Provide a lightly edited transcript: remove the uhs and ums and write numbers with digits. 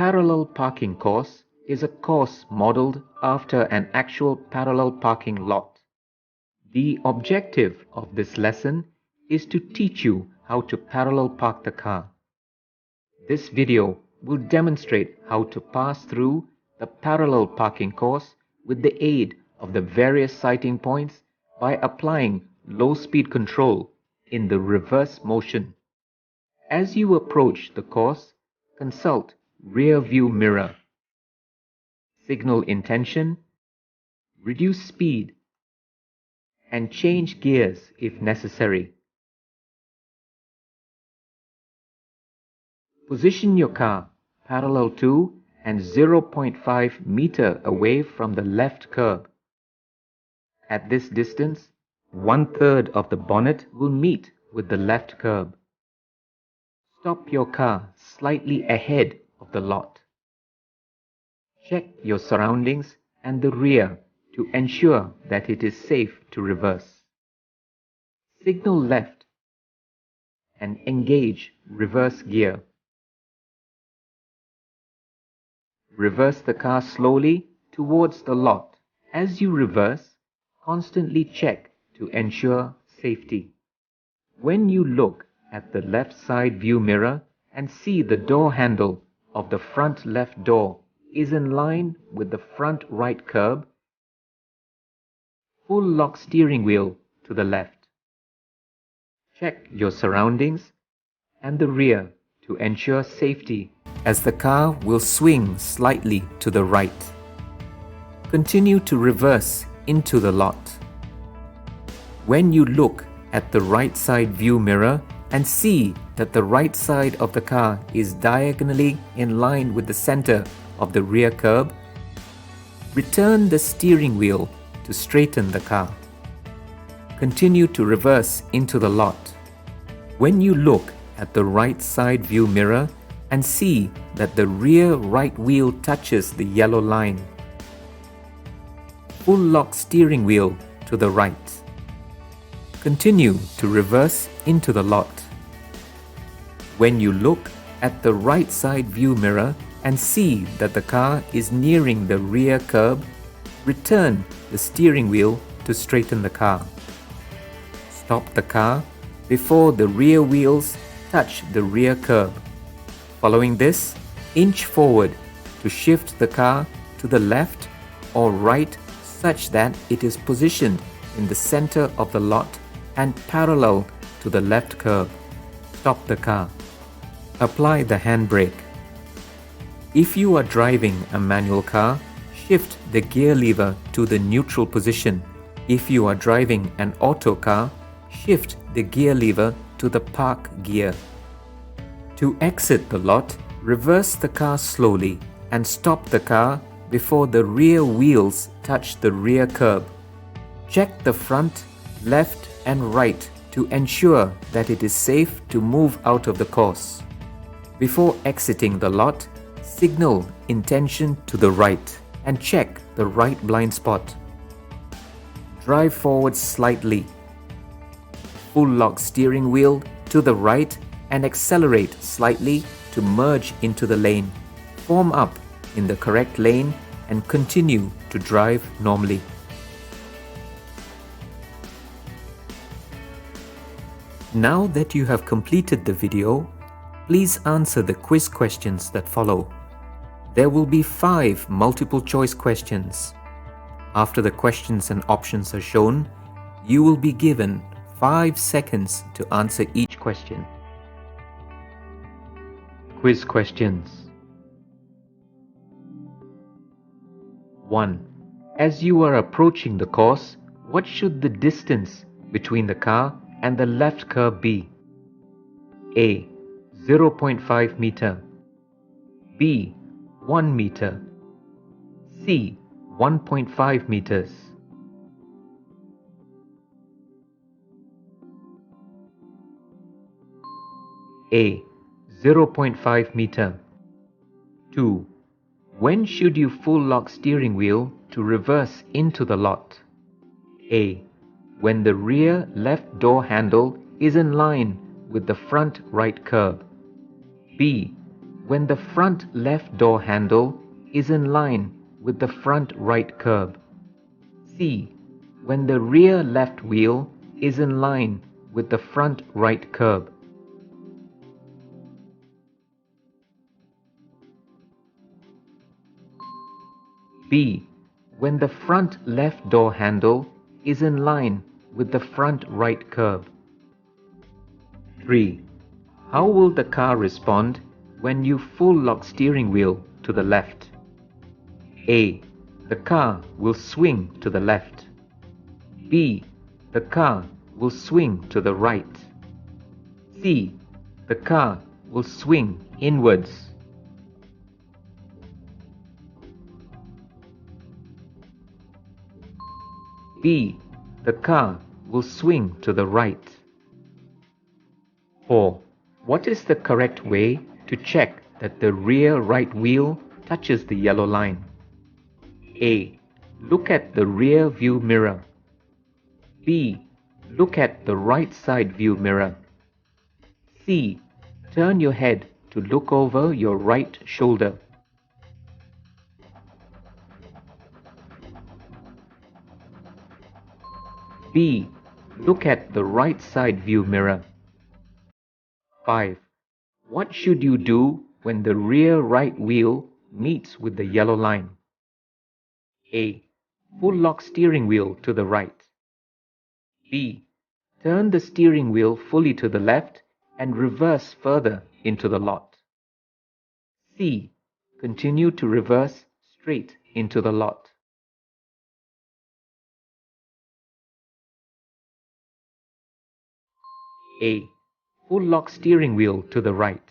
parallel parking course is a course modeled after an actual parallel parking lot. The objective of this lesson is to teach you how to parallel park the car. This video will demonstrate how to pass through the parallel parking course with the aid of the various sighting points by applying low speed control in the reverse motion. As you approach the course, consult rear view mirror. Signal intention, reduce speed, and change gears if necessary. Position your car parallel to and 0.5 meter away from the left curb. At this distance, 1/3 of the bonnet will meet with the left curb. Stop your car slightly ahead of the lot. Check your surroundings and the rear to ensure that it is safe to reverse. Signal left and engage reverse gear. Reverse the car slowly towards the lot. As you reverse, constantly check to ensure safety. When you look at the left side view mirror and see the door handle of the front left door is in line with the front right curb, full lock steering wheel to the left. Check your surroundings and the rear to ensure safety as the car will swing slightly to the right. Continue to reverse into the lot. When you look at the right side view mirror and see that the right side of the car is diagonally in line with the center of the rear curb, return the steering wheel to straighten the car. Continue to reverse into the lot. When you look at the right side view mirror and see that the rear right wheel touches the yellow line, full lock steering wheel to the right. Continue to reverse into the lot. When you look at the right side view mirror and see that the car is nearing the rear curb, return the steering wheel to straighten the car. Stop the car before the rear wheels touch the rear curb. Following this, inch forward to shift the car to the left or right such that it is positioned in the center of the lot and parallel to the left curb. Stop the car. Apply the handbrake. If you are driving a manual car, shift the gear lever to the neutral position. If you are driving an auto car, shift the gear lever to the park gear. To exit the lot, reverse the car slowly and stop the car before the rear wheels touch the rear curb. Check the front, left and right to ensure that it is safe to move out of the course. Before exiting the lot, signal intention to the right and check the right blind spot. Drive forward slightly. Full lock steering wheel to the right and accelerate slightly to merge into the lane. Form up in the correct lane and continue to drive normally. Now that you have completed the video, please answer the quiz questions that follow. There will be 5 multiple choice questions. After the questions and options are shown, you will be given 5 seconds to answer each question. Quiz questions. 1. As you are approaching the course, what should the distance between the car and the left curb be? A. 0.5 meter. B. 1 meter. C. 1.5 meters. A. 0.5 meter. 2. When should you full lock steering wheel to reverse into the lot? A. When the rear left door handle is in line with the front right curb. B. when the front left door handle is in line with the front right curb. C. When the rear left wheel is in line with the front right curb. B. When the front left door handle is in line with the front right curb. 3. How will the car respond when you full lock steering wheel to the left? A. The car will swing to the left. B. The car will swing to the right. C. The car will swing inwards. B. The car will swing to the right. 4. What is the correct way to check that the rear right wheel touches the yellow line? A. Look at the rear view mirror. B. Look at the right side view mirror. C. Turn your head to look over your right shoulder. B. Look at the right side view mirror. 5. What should you do when the rear right wheel meets with the yellow line? A. Full lock steering wheel to the right. B. Turn the steering wheel fully to the left and reverse further into the lot. C. Continue to reverse straight into the lot. A. Full lock steering wheel to the right.